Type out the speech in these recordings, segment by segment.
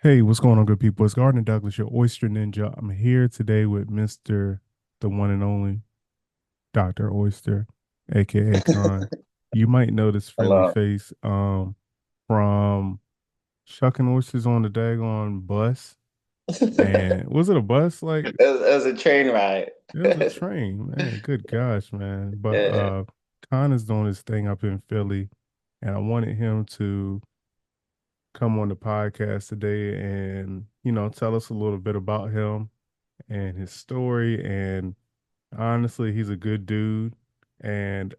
Hey, what's going on, good people? It's Gardner Douglas, your Oyster Ninja. I'm here today with Mr. the one and only Dr. Oyster, a.k.a. Khan. You might know this friendly Hello. face from shucking oysters on the daggone bus. it And was it a bus? Like was a train ride. it was a train, man. Good gosh, man. But Yeah. Khan is doing his thing up in Philly, and I wanted him to come on the podcast today and, tell us a little bit about him and his story. And honestly, he's a good dude. And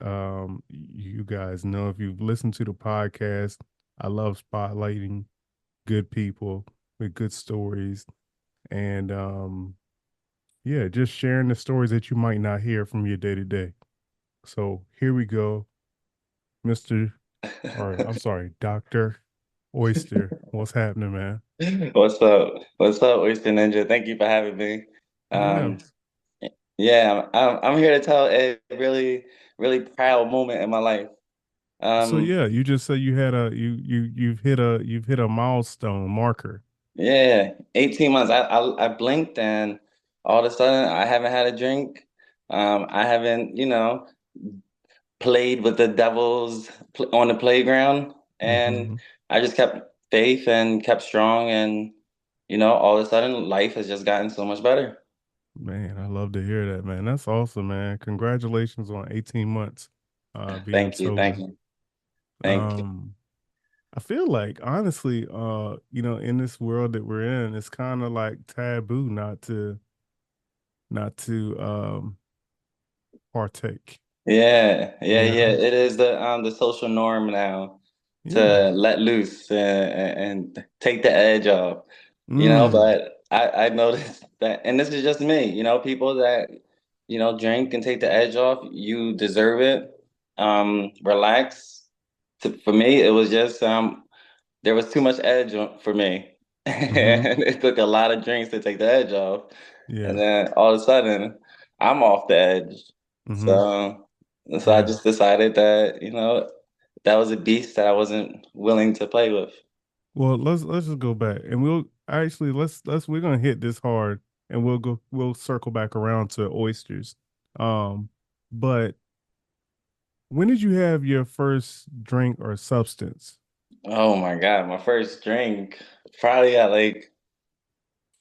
you guys know, if you've listened to the podcast, I love spotlighting good people with good stories. And yeah, just sharing the stories that you might not hear from your day to day. So here we go, Mr. or I'm sorry, Dr. Oyster. What's happening, man? What's up? What's up, Oyster Ninja? Thank you for having me. Yeah. Um, yeah, I'm here to tell a really, really proud moment in my life. So Um, yeah, you just said you had you've hit a milestone marker. yeah, 18 months. I blinked and all of a sudden I haven't had a drink. I haven't, played with the devils on the playground, and Hmm. I just kept faith and kept strong, and all of a sudden life has just gotten so much better. Man, I love to hear that, man. That's awesome, man. Congratulations on 18 months being Thank sober. you, thank you. Um, I feel like honestly, in this world that we're in, it's kind of like taboo not to partake. Yeah. Yeah. It is the social norm now Yeah. to let loose and take the edge off. Mm. But I noticed that, and this is just me, people that, drink and take the edge off, you deserve it. Relax. For me, it was just there was too much edge for me. Mm-hmm. And it took a lot of drinks to take the edge off. And Yeah. then all of a sudden, I'm off the edge. Mm-hmm. So I Yeah. just decided that, that was a beast that I wasn't willing to play with. Well, let's just go back and we'll actually let's we're gonna hit this hard and we'll circle back around to oysters. Um, but when did you have your first drink or substance? Oh my God, my first drink probably at like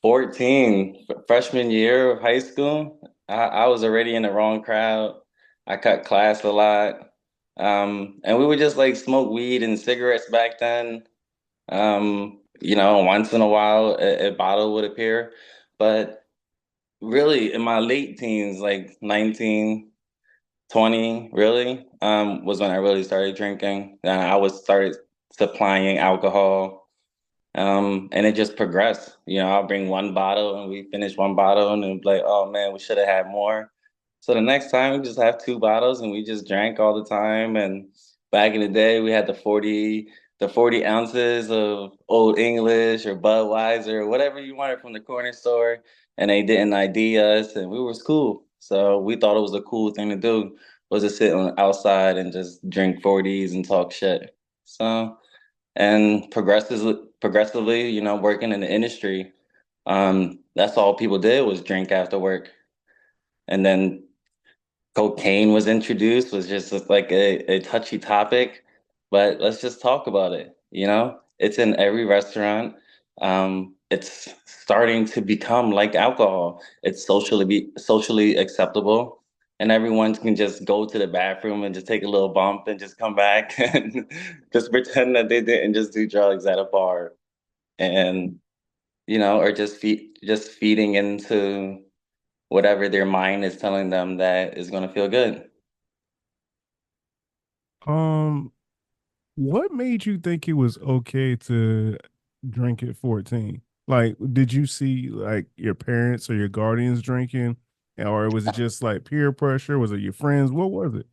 14, freshman year of high school. I was already in the wrong crowd. I cut class a lot. And we would just like smoke weed and cigarettes back then. Once in a while a bottle would appear. But really in my late teens, like 19, 20, really, was when I really started drinking. And I was started supplying alcohol. And it just progressed. I'll bring one bottle and we finish one bottle and then be like, oh man, we should have had more. So the next time we just have two bottles and we just drank all the time. And back in the day, we had the 40 ounces of Old English or Budweiser or whatever you wanted from the corner store. And they didn't ID us and we was cool. So we thought it was a cool thing to do was to sit on outside and just drink 40s and talk shit. So and progressively, working in the industry, that's all people did was drink after work. And then cocaine was introduced, was just like a touchy topic, but let's just talk about it. It's in every restaurant. It's starting to become like alcohol. It's socially acceptable, and everyone can just go to the bathroom and just take a little bump and just come back and just pretend that they didn't just do drugs at a bar, and or just feeding into whatever their mind is telling them that is going to feel good. Um, what made you think it was okay to drink at 14? Like, did you see like your parents or your guardians drinking, or was it just like peer pressure? Was it your friends? What was it?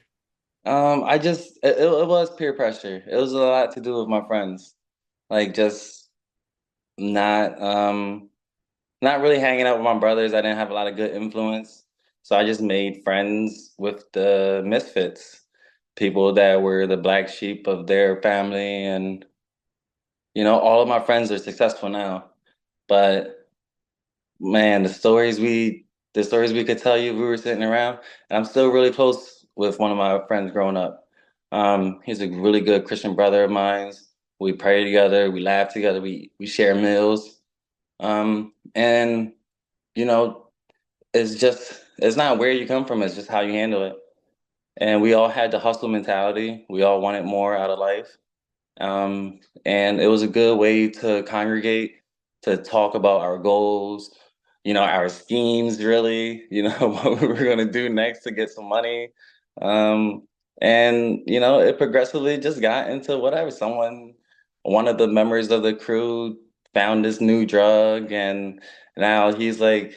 I just it was peer pressure. It was a lot to do with my friends, like just not not really hanging out with my brothers. I didn't have a lot of good influence, so I just made friends with the misfits, people that were the black sheep of their family, and all of my friends are successful now. But man, the stories we could tell you if we were sitting around, and I'm still really close with one of my friends growing up. He's a really good Christian brother of mine. We pray together, we laugh together, we share meals. And you know, it's not where you come from, it's just how you handle it. And we all had the hustle mentality. We all wanted more out of life. And it was a good way to congregate, to talk about our goals, our schemes, really, what we were going to do next to get some money. Um, and, it progressively just got into whatever. One of the members of the crew found this new drug, and now he's like,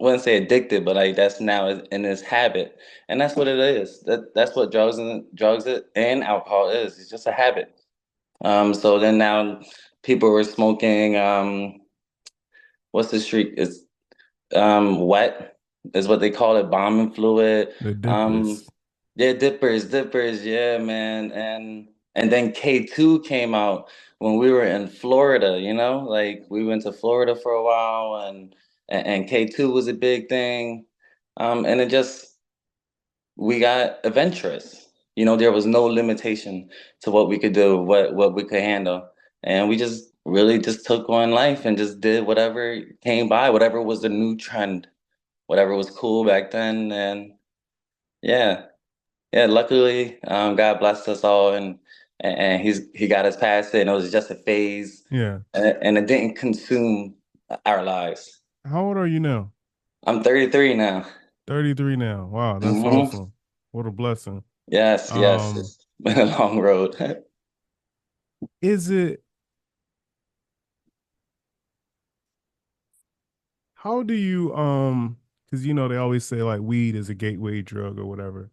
I wouldn't say addicted, but like that's now in his habit. And that's what it is. That's what drugs and alcohol is. It's just a habit. So then now people were smoking, what's the street? It's wet is what they call it, bombing fluid. The Um, dippers. yeah, dippers, yeah, man. And then K2 came out when we were in Florida, like we went to Florida for a while and K2 was a big thing. And it just we got adventurous. There was no limitation to what we could do, what we could handle. And we just really just took on life and just did whatever came by, whatever was the new trend, whatever was cool back then. And yeah, yeah, luckily, God blessed us all and he got us past it and it was just a phase Yeah. and it didn't consume our lives. How old are you now? I'm 33 now. 33 now. Wow, that's Hmm. awesome. What a blessing. Yes, yes, Um, it's been a long road. is it how do you because they always say like weed is a gateway drug or whatever.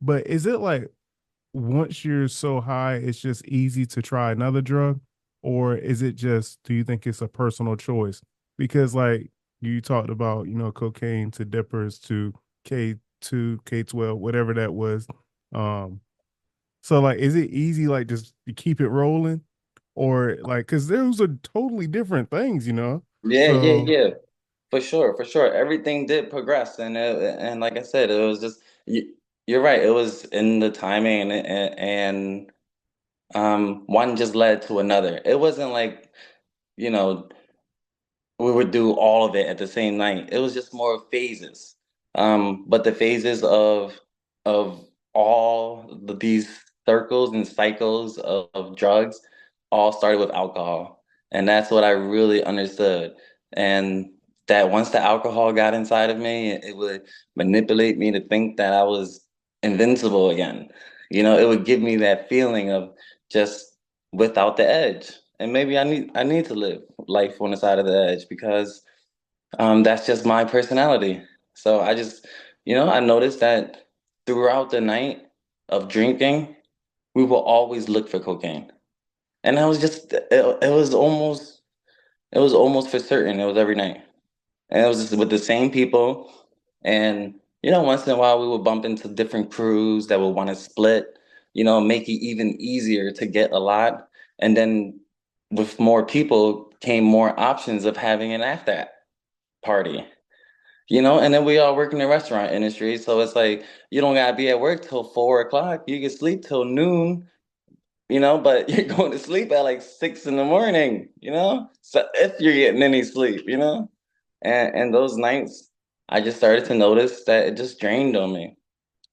But is it like once you're so high, it's just easy to try another drug? Or is it just, do you think it's a personal choice? Because, like, you talked about, cocaine to dippers to K2, K12, whatever that was. Um, so, like, is it easy, like, just to keep it rolling? Or, like, because those are totally different things, you know? Yeah, yeah, So, yeah. For sure, for sure. Everything did progress, and like I said, it was just you're right. It was in the timing, and one just led to another. It wasn't like you know we would do all of it at the same night. It was just more phases. But the phases of these circles and cycles of drugs all started with alcohol. And that's what I really understood. And that once the alcohol got inside of me, it would manipulate me to think that I was invincible again. It would give me that feeling of just without the edge. And maybe I need to live life on the side of the edge because that's just my personality. So I noticed that throughout the night of drinking, we will always look for cocaine. And I was it was almost for certain. It was every night. And it was just with the same people. And, once in a while we would bump into different crews that would want to split, make it even easier to get a lot. And then with more people came more options of having an after party. And then we all work in the restaurant industry. So it's like you don't gotta be at work till 4 o'clock. You can sleep till noon, but you're going to sleep at like 6 in the morning, So if you're getting any sleep. And those nights, I just started to notice that it just drained on me,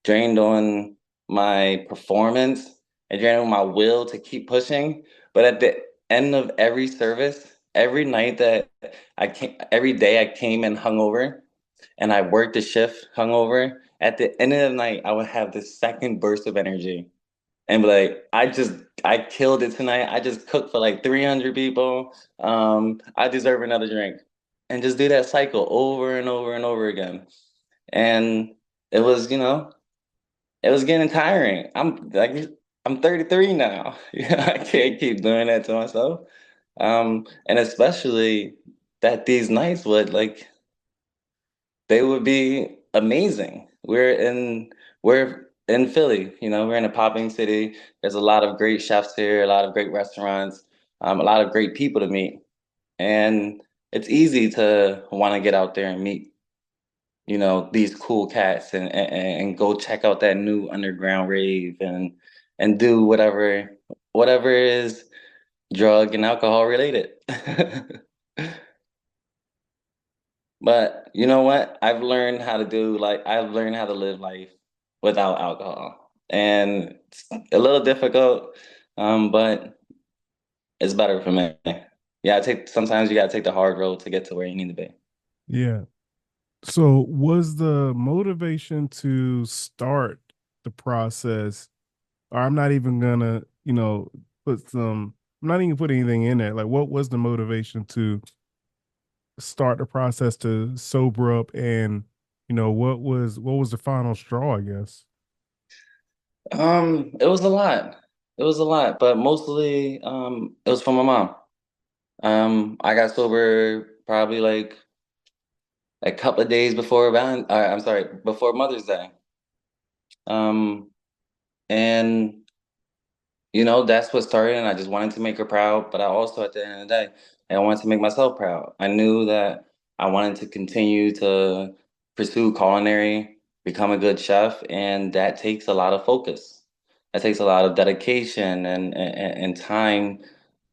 drained on my performance, it drained on my will to keep pushing. But at the end of every service, every day I came in hungover and I worked the shift hungover. At the end of the night, I would have this second burst of energy and be like, I killed it tonight. I just cooked for like 300 people. I deserve another drink. And just do that cycle over and over and over again. And it was, it was getting tiring. I'm 33 now. I can't keep doing that to myself. And especially that these nights they would be amazing. We're in Philly, we're in a popping city. There's a lot of great chefs here, a lot of great restaurants, a lot of great people to meet. And it's easy to want to get out there and meet, these cool cats and go check out that new underground rave and do whatever is drug and alcohol related. But you know what? I've learned how to live life without alcohol. And it's a little difficult, but it's better for me. Yeah, sometimes you gotta take the hard road to get to where you need to be. Yeah. So was the motivation to start the process, or I'm not even gonna, put some, I'm not even putting anything in there. Like, what was the motivation to start the process to sober up, and what was the final straw, I guess? It was a lot. It was a lot, but mostly it was from my mom. I got sober probably like a couple of days before I'm sorry, before Mother's Day. Um, and that's what started, and I just wanted to make her proud. But I also, at the end of the day, I wanted to make myself proud. I knew that I wanted to continue to pursue culinary, become a good chef, and that takes a lot of focus. That takes a lot of dedication and time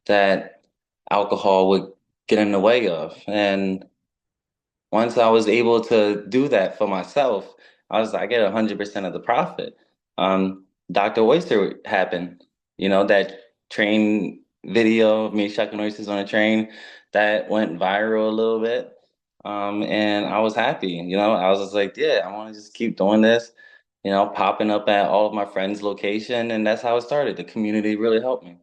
that alcohol would get in the way of. And once I was able to do that for myself, I get 100% of the profit. Dr. Oyster happened, that train video of me shucking oysters on a train that went viral a little bit. And I was happy, I was just like, yeah, I want to just keep doing this, popping up at all of my friends' location. And that's how it started. The community really helped me.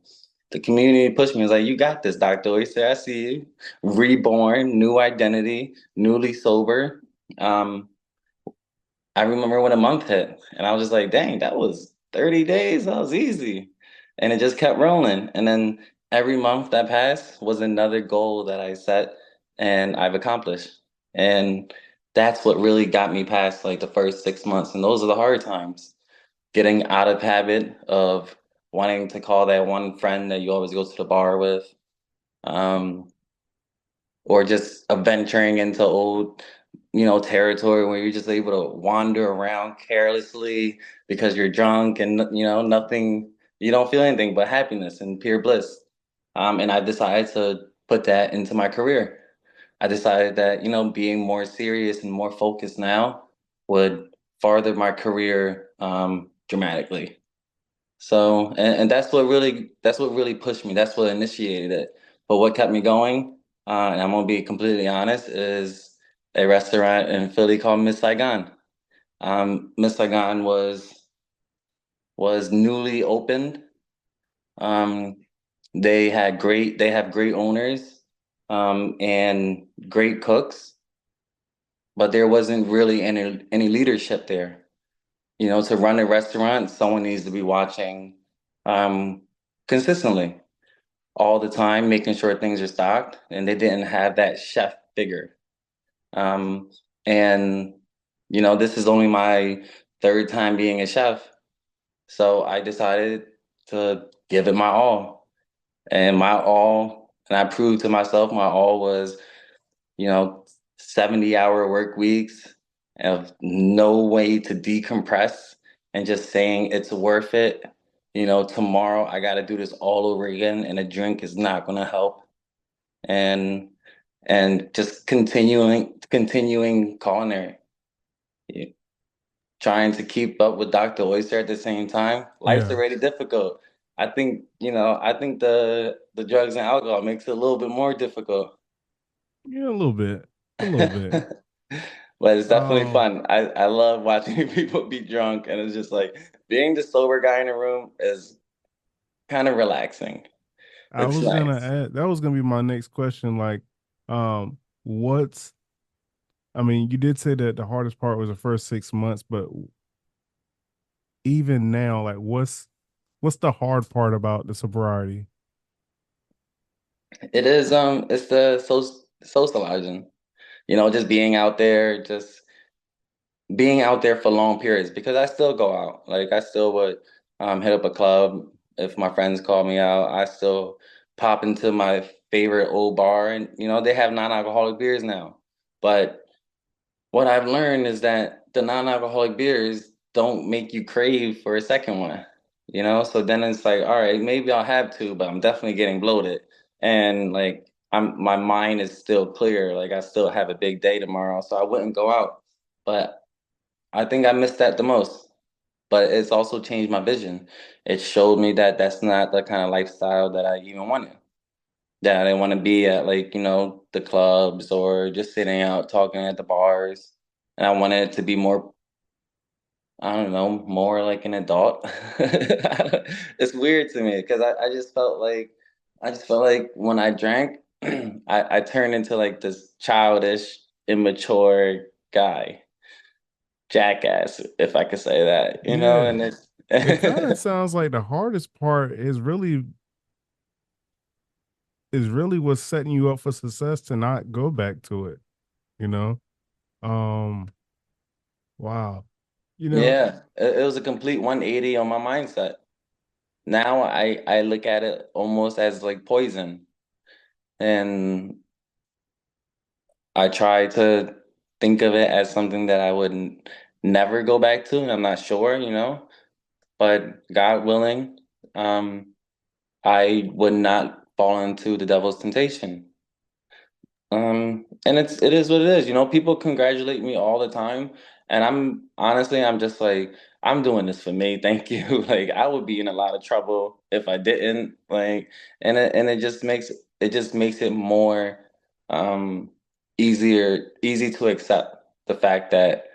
The community pushed me. It was like, you got this, Dr. Oyster. I see you. Reborn, new identity, newly sober. Um, I remember when a month hit, and I was just like, dang, that was 30 days. That was easy. And it just kept rolling. And then every month that passed was another goal that I set and I've accomplished. And that's what really got me past like the first 6 months. And those are the hard times. Getting out of habit of wanting to call that one friend that you always go to the bar with. Um, or just venturing into old, territory where you're just able to wander around carelessly because you're drunk and nothing, you don't feel anything but happiness and pure bliss. And I decided to put that into my career. I decided that being more serious and more focused now would farther my career dramatically. So, and that's what really pushed me. That's what initiated it. But what kept me going, and I'm gonna be completely honest, is a restaurant in Philly called Miss Saigon. Miss Saigon was newly opened. Um, they have great owners, and great cooks, but there wasn't really any leadership there. To run a restaurant, someone needs to be watching um, consistently, all the time, making sure things are stocked, and they didn't have that chef figure. Um, and this is only my third time being a chef, so I decided to give it my all, and I proved to myself my all was, you know, 70-hour work weeks of no way to decompress and just saying it's worth it. Tomorrow I got to do this all over again, and a drink is not going to help. And just continuing culinary, trying to keep up with Dr. Oyster at the same time. Life's Yeah. already difficult. I think the drugs and alcohol makes it a little bit more difficult. Yeah, a little bit. A little bit. But it's definitely Um, fun. I love watching people be drunk, and it's just like being the sober guy in the room is kind of relaxing. I It's was gonna nice. add, that was gonna be my next question. Like, what's I mean, you did say that the hardest part was the first 6 months, but even now, like, what's the hard part about the sobriety? It's the socializing, just being out there for long periods, because I still go out. Like I still would hit up a club if my friends call me out. I still pop into my favorite old bar, and they have non-alcoholic beers now. But what I've learned is that the non-alcoholic beers don't make you crave for a second one. So then it's like, all right, maybe I'll have two, but I'm definitely getting bloated. And like my mind is still clear. Like I still have a big day tomorrow, so I wouldn't go out. But I think I missed that the most. But it's also changed my vision. It showed me that that's not the kind of lifestyle that I even wanted. That I didn't want to be at, like, the clubs or just sitting out talking at the bars. And I wanted it to be more, I don't know, more like an adult. It's weird to me because I just felt like when I drank, I turned into like this childish, immature guy, jackass, if I could say that, Yeah. and It kind of it's sounds like the hardest part is really what's setting you up for success to not go back to it, you know? Um, wow. You know, yeah, it was a complete 180 on my mindset. Now I look at it almost as like poison, and I try to think of it as something that I would never go back to, and I'm not sure, but God willing, I would not fall into the devil's temptation. And it is what it is. People congratulate me all the time, and I'm just like, I'm doing this for me. Thank you. Like I would be in a lot of trouble if I didn't. Like, and it just makes it more um easy to accept the fact that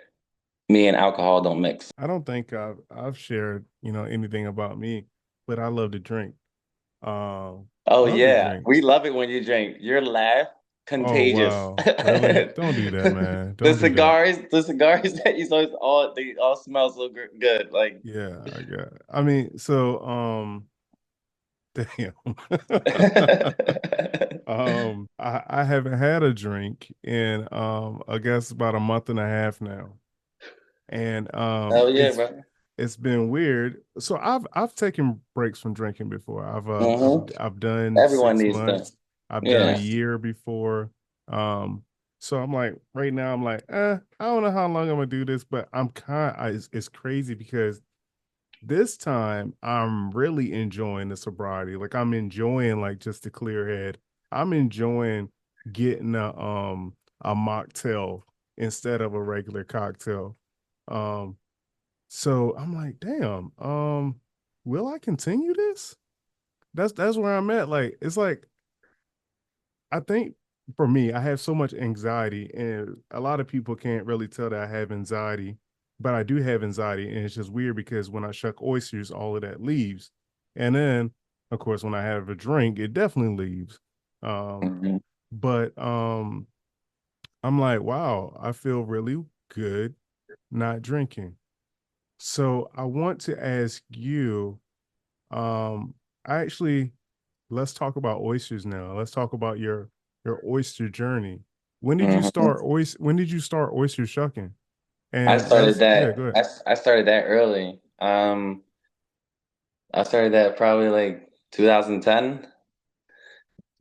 me and alcohol don't mix. I don't think I've shared, anything about me, but I love to drink. Oh Love to yeah, drink. we love it when you drink. Your laugh, Oh contagious. wow. Really? Don't do that, man. The Don't do that. cigars, the cigars that you saw, they all smell so good. Like, Yeah, I got. I mean, so damn. I haven't had a drink in I guess about a month and a half now. And oh yeah, bro. it's been weird. So I've taken breaks from drinking before. Hmm. I've done Everyone six needs them. months. I've done a Yeah. year before. Um, so I'm like right now I'm like, I don't know how long I'm gonna do this, but it's crazy because this time I'm really enjoying the sobriety. Like I'm enjoying like just the clear head. I'm enjoying getting a mocktail instead of a regular cocktail. Um so I'm like, damn, will I continue this? That's where I'm at. Like it's like I think for me, I have so much anxiety, and a lot of people can't really tell that I have anxiety, but I do have anxiety, and it's just weird because when I shuck oysters, all of that leaves, and then, of course, when I have a drink, it definitely leaves. Um, Hmm. but I'm like, wow, I feel really good not drinking. So I want to ask you, um, actually, let's talk about oysters now. Let's talk about your oyster journey. Hmm. When did you start oyster shucking? I And started let's yeah, go that. ahead. I started that early. I started that probably like 2010.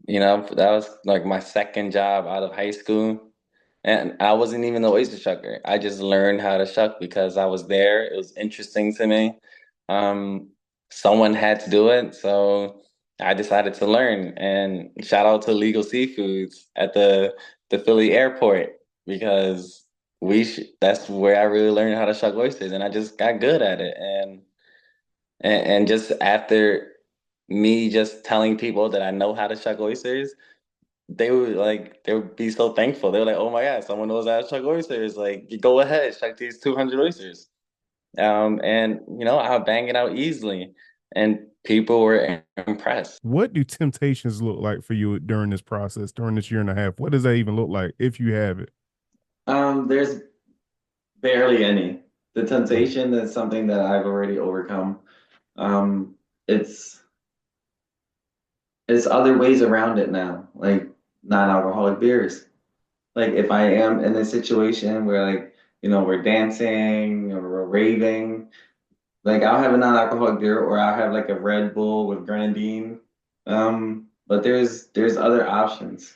That was like my second job out of high school. And I wasn't even the oyster shucker. I just learned how to shuck because I was there. It was interesting to me. Um, Someone had to do it, so I decided to learn. And shout out to Legal Seafoods at the Philly airport because that's where I really learned how to shuck oysters, and I just got good at it. And just after me just telling people that I know how to shuck oysters, they would be so thankful. They were like, "Oh my God, someone knows how to shuck oysters! Like, you go ahead, shuck these 200 oysters." And I'll bang it out easily, and people were impressed. What do temptations look like for you during this process, during this year and a half? What does that even look like if you have it? There's barely any. The Mm. temptation is something that I've already overcome. Um, it's it's other ways around it now, like non-alcoholic beers. Like if I am in a situation where, like, we're dancing or we're raving, like I'll have a non-alcoholic beer or I'll have like a Red Bull with grenadine. but there's other options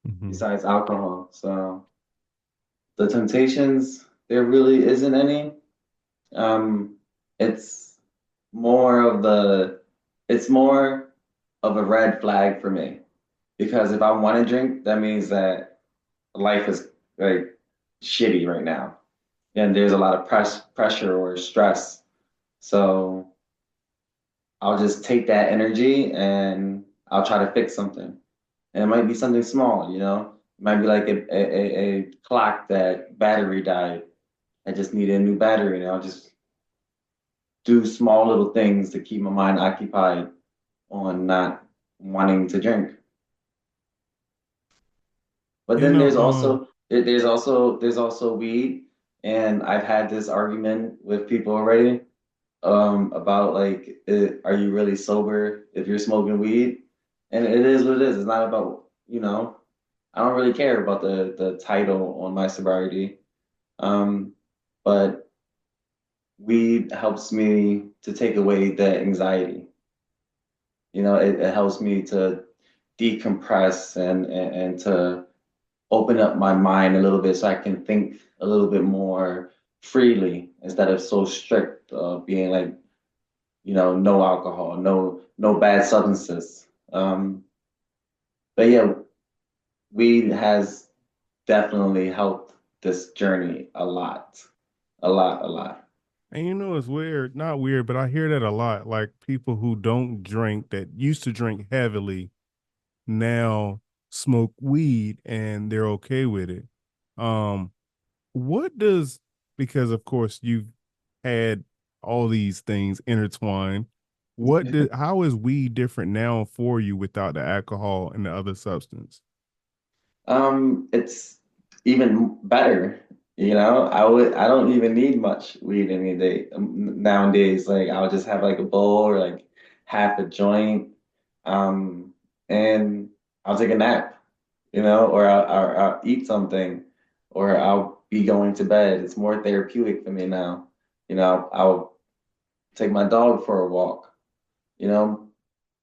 Hmm. besides alcohol. So the temptations, there really isn't any. Um, it's more of the, it's more of a red flag for me because if I want to drink, that means that life is like shitty right now, and there's a lot of pressure or stress. So I'll just take that energy and I'll try to fix something. And it might be something small, you know? It might be like a clock that battery died. I just need a new battery, and I'll just do small little things to keep my mind occupied on not wanting to drink. But You then know, there's also weed, and I've had this argument with people already about like are you really sober if you're smoking weed? And it is what it is. It's not about, you know, I don't really care about the title on my sobriety. Um, but weed helps me to take away the anxiety. You know, it helps me to decompress and to open up my mind a little bit so I can think a little bit more freely instead of so strict being like, you know, no alcohol, no bad substances. But yeah, weed has definitely helped this journey a lot, a lot, a lot. and you know, it's weird, not weird, but I hear that a lot. Like people who don't drink that used to drink heavily now smoke weed and they're okay with it. Um, what does, because of course you've had all these things intertwined. How is weed different now for you without the alcohol and the other substance? It's even better, you know. I don't even need much weed any day nowadays. Like I'll just have like a bowl or like half a joint, um, and I'll take a nap, you know, or I'll eat something, or I'll be going to bed. It's more therapeutic for me now. You know, I'll take my dog for a walk. You know,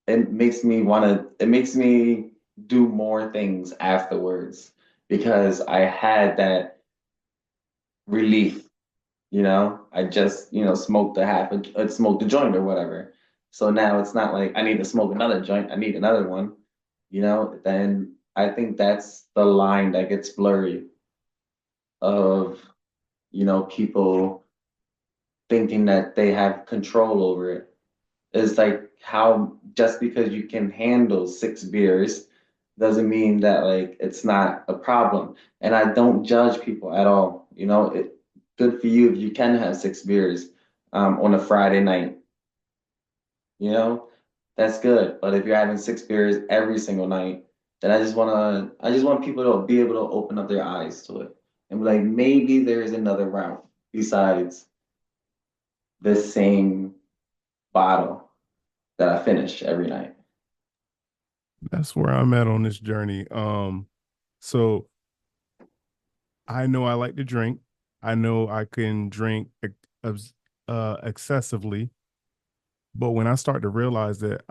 it makes me do more things afterwards because I had that relief, you know. I just, you know, smoked a joint or whatever. So now it's not like I need to smoke another joint, I need another one, you know. Then I think that's the line that gets blurry of, you know, people thinking that they have control over it. It's like how just because you can handle 6 beers doesn't mean that like it's not a problem. And I don't judge people at all. You know, good for you if you can have 6 beers on a Friday night. You know, that's good. But if you're having 6 beers every single night, then I just want people to be able to open up their eyes to it and be like, maybe there's another route besides the same bottle that I finish every night. That's where I'm at on this journey. So I know I like to drink. I know I can drink excessively, but when I start to realize that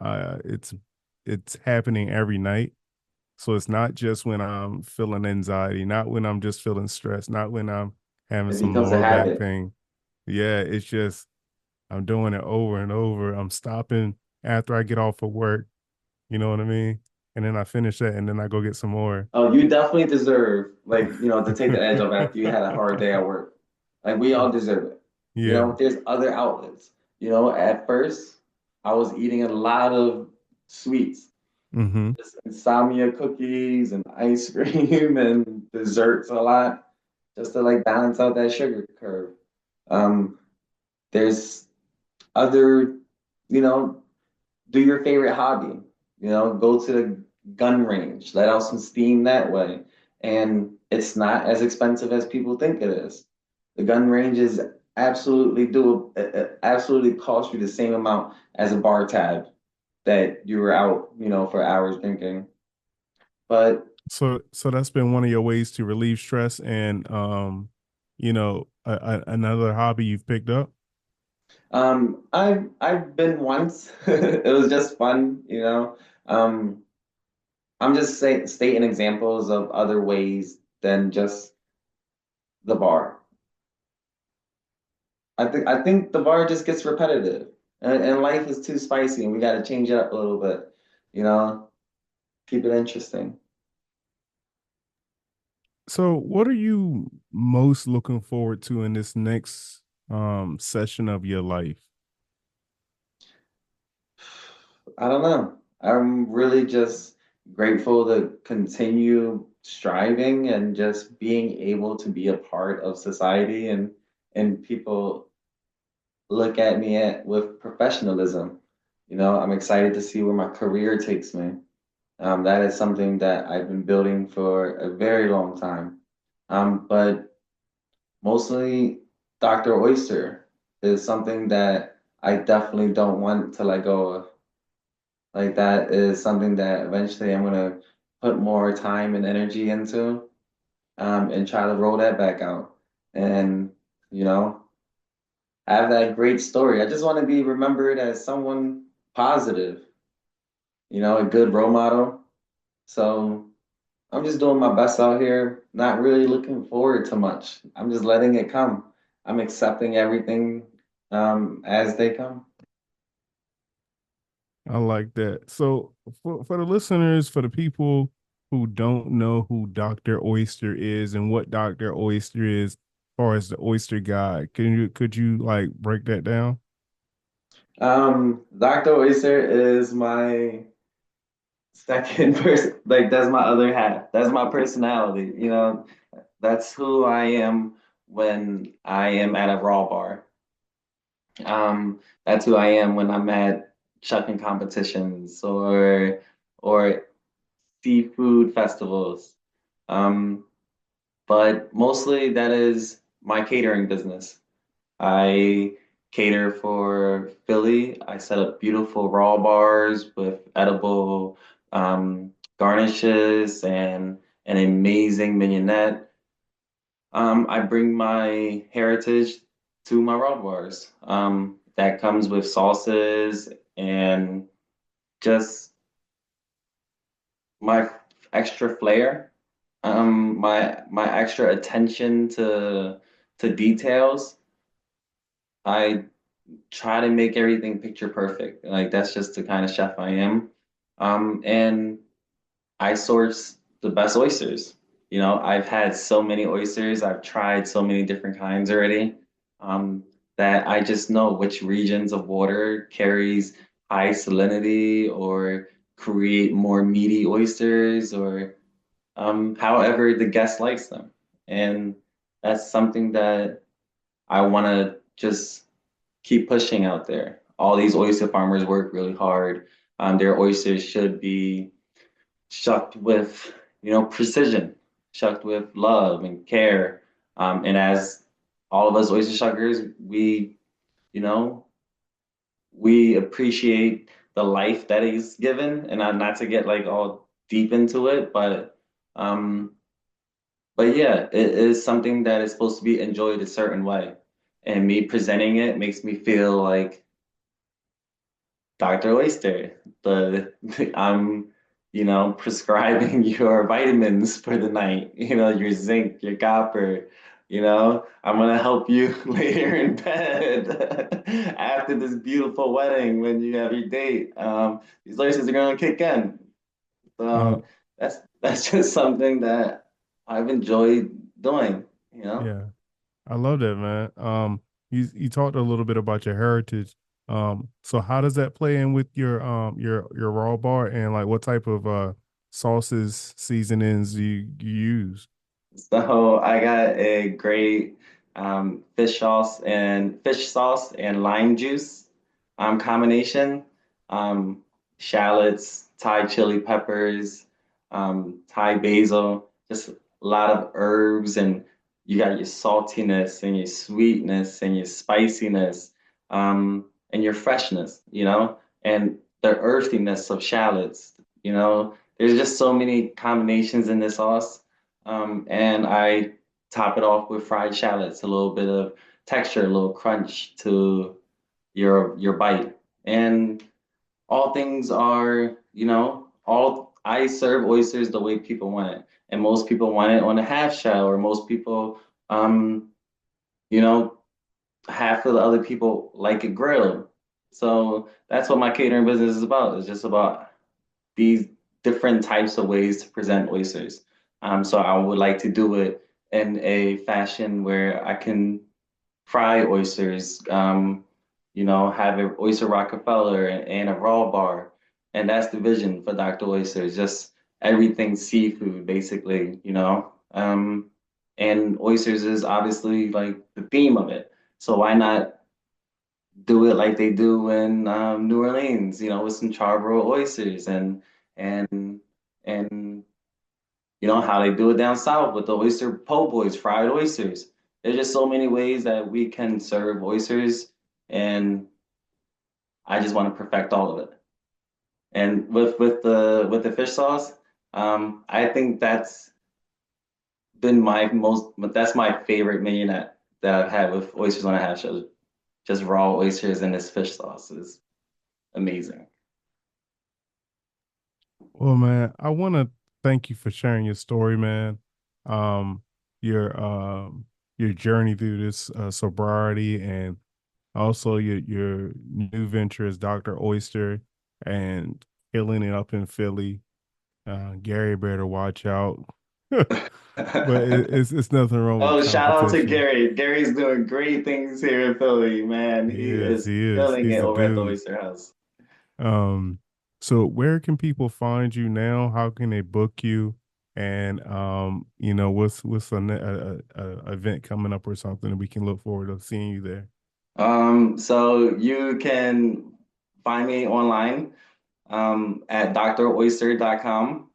it's happening every night, so it's not just when I'm feeling anxiety, not when I'm just feeling stressed, not when I'm having It some becomes a lower back habit. pain. Yeah, it's just I'm doing it over and over. I'm stopping after I get off of work, you know what I mean? And then I finish that and then I go get some more. Oh, you definitely deserve, like, you know, to take the edge off after you had a hard day at work. Like, we all deserve it. You Yeah. know, there's other outlets. You know, at first, I was eating a lot of sweets, Mm-hmm. just insomnia cookies and ice cream and desserts a lot, just to like balance out that sugar curve. Um, there's other, you know, do your favorite hobby. You know, go to the gun range, let out some steam that way. And it's not as expensive as people think it is. The gun range is absolutely cost you the same amount as a bar tab that you were out, you know, for hours drinking. But So that's been one of your ways to relieve stress and another hobby you've picked up. I've been once. It was just fun, you know. I'm just saying, stating examples of other ways than just the bar. I think the bar just gets repetitive, and life is too spicy, and we got to change it up a little bit. You know, keep it interesting. So, what are you most looking forward to in this next session of your life? I don't know. I'm really just grateful to continue striving and just being able to be a part of society, and people look at me with professionalism. I'm excited to see where my career takes me. That is something that I've been building for a very long time. But mostly Dr. Oyster is something that I definitely don't want to let go of. Like that is something that eventually I'm gonna put more time and energy into, and try to roll that back out. And, you know, have that great story. I just want to be remembered as someone positive, a good role model. So I'm just doing my best out here, not really looking forward to much. I'm just letting it come. I'm accepting everything as they come. I like that. So, for the listeners, for the people who don't know who Dr. Oyster is and what Dr. Oyster is, as far as the Oyster Guide, could you like break that down? Dr. Oyster is my second person. Like that's my other half. That's my personality. That's who I am when I am at a raw bar. That's who I am when I'm at shucking competitions or seafood festivals. Um, but mostly that is my catering business. I cater for Philly. I set up beautiful raw bars with edible garnishes and an amazing mignonette. I bring my heritage to my raw bars. That comes with sauces and just my extra flair, my extra attention to details. I try to make everything picture perfect. Like that's just the kind of chef I am. And I source the best oysters. I've had so many oysters, I've tried so many different kinds already, um, that I just know which regions of water carries high salinity or create more meaty oysters or however the guest likes them. And that's something that I want to just keep pushing out there. All these oyster farmers work really hard. Their oysters should be shucked with, precision, shucked with love and care. And as all of us oyster shuckers, you know, we appreciate the life that he's given, and not to get like all deep into it, um, but yeah, it is something that is supposed to be enjoyed a certain way. And me presenting it makes me feel like Dr. Oyster, the I'm, prescribing your vitamins for the night, your zinc, your copper, I'm gonna help you later in bed after this beautiful wedding when you have your date. These oysters are gonna kick in. Uh, So that's just something that I've enjoyed doing, you know? yeah. I love that, man. You talked a little bit about your heritage. So how does that play in with your raw bar and like what type of sauces, seasonings you use? So I got a great fish sauce and lime juice combination. Um, Shallots, Thai chili peppers, Thai basil, just a lot of herbs, and you got your saltiness and your sweetness and your spiciness, and your freshness, and the earthiness of shallots. There's just so many combinations in this sauce, and I top it off with fried shallots, a little bit of texture, a little crunch to your bite. And all things are, all I serve oysters the way people want it, and most people want it on a half shell, or most people, um, you know, half of the other people like it grilled. So that's what my catering business is about. It's just about these different types of ways to present oysters. So I would like to do it in a fashion where I can fry oysters, have an oyster Rockefeller and a raw bar. And that's the vision for Dr. Oysters, just everything seafood, basically, you know. And oysters is obviously like the theme of it. So why not do it like they do in New Orleans, with some charbroiled oysters and and how they do it down south with the oyster po' boys, fried oysters. There's just so many ways that we can serve oysters, and I just want to perfect all of it. And with the fish sauce, I think that's my favorite menu that I've had with oysters on a hash shell. Just raw oysters and this fish sauce is amazing. Well, man, I want to thank you for sharing your story, man. Um, your your journey through this sobriety, and also your new venture as Dr. Oyster and killing it up in Philly. Gary better watch out. But it's nothing wrong with Oh, shout out to competition. Gary. Gary's doing great things here in Philly, man. He He is, is he is. killing He's it a over at the dude. Oyster House. Um, so where can people find you now? How can they book you? And what's a event coming up or something that we can look forward to seeing you there? So you can find me online at droyster.com.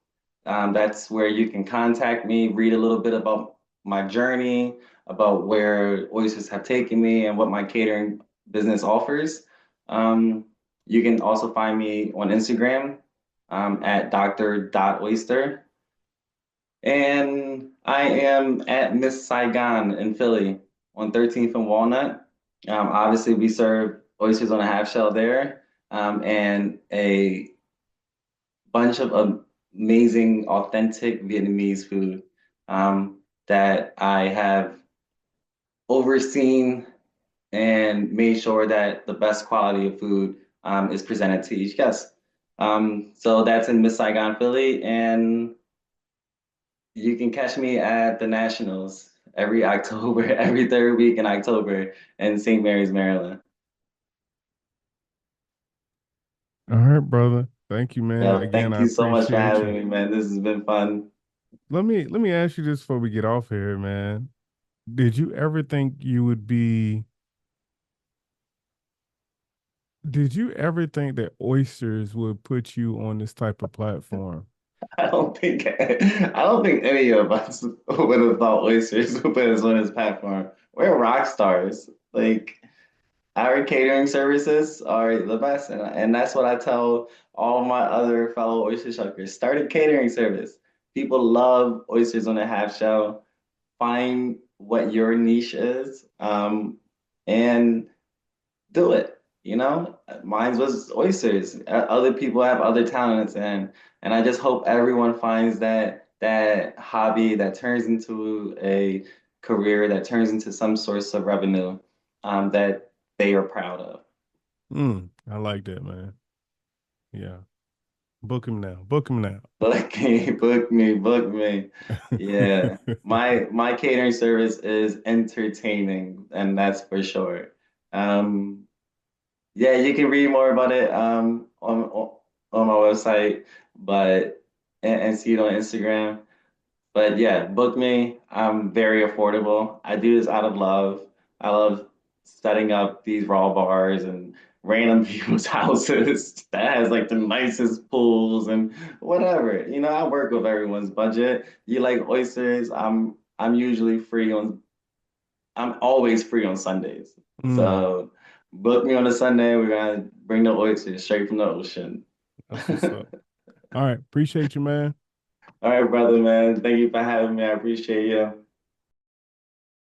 That's where you can contact me, read a little bit about my journey, about where oysters have taken me, and what my catering business offers. Um, you can also find me on Instagram at dr.oyster. And I am at Miss Saigon in Philly on 13th and Walnut. Obviously, we serve oysters on a half shell there, and a bunch of amazing, authentic Vietnamese food that I have overseen and made sure that the best quality of food is presented to each guest. So that's in Miss Saigon, Philly, and you can catch me at the Nationals every October, every third week in October in St. Mary's, Maryland. All right, brother. Thank you, man. Yeah, Again, thank I you so much for appreciate having you. me, man. This has been fun. Let me ask you this before we get off here, man. Did you ever think you would be did you ever think that oysters would put you on this type of platform? I don't think any of us would have thought oysters would put us on this platform. We're rock stars. Like our catering services are the best, and that's what I tell all my other fellow oyster shuckers. Start a catering service. People love oysters on a half shell. Find what your niche is, and do it. Mine was oysters. Other people have other talents, and I just hope everyone finds that hobby that turns into a career, that turns into some source of revenue, that they are proud of. I like that, man. Yeah. Book him now. Book him now. Book me, book me, book me. Yeah. My catering service is entertaining, and that's for sure. Um, Yeah, you can read more about it on my website, but and see it on Instagram. But yeah, book me. I'm very affordable. I do this out of love. I love setting up these raw bars and random people's houses that has like the nicest pools and whatever. I work with everyone's budget. You like oysters? I'm usually free on I'm always free on Sundays. mm, So book me on a Sunday. We're gonna bring the oysters straight from the ocean. that's what's up. All right. Appreciate you, man. All right, brother, man. Thank you for having me. I appreciate you.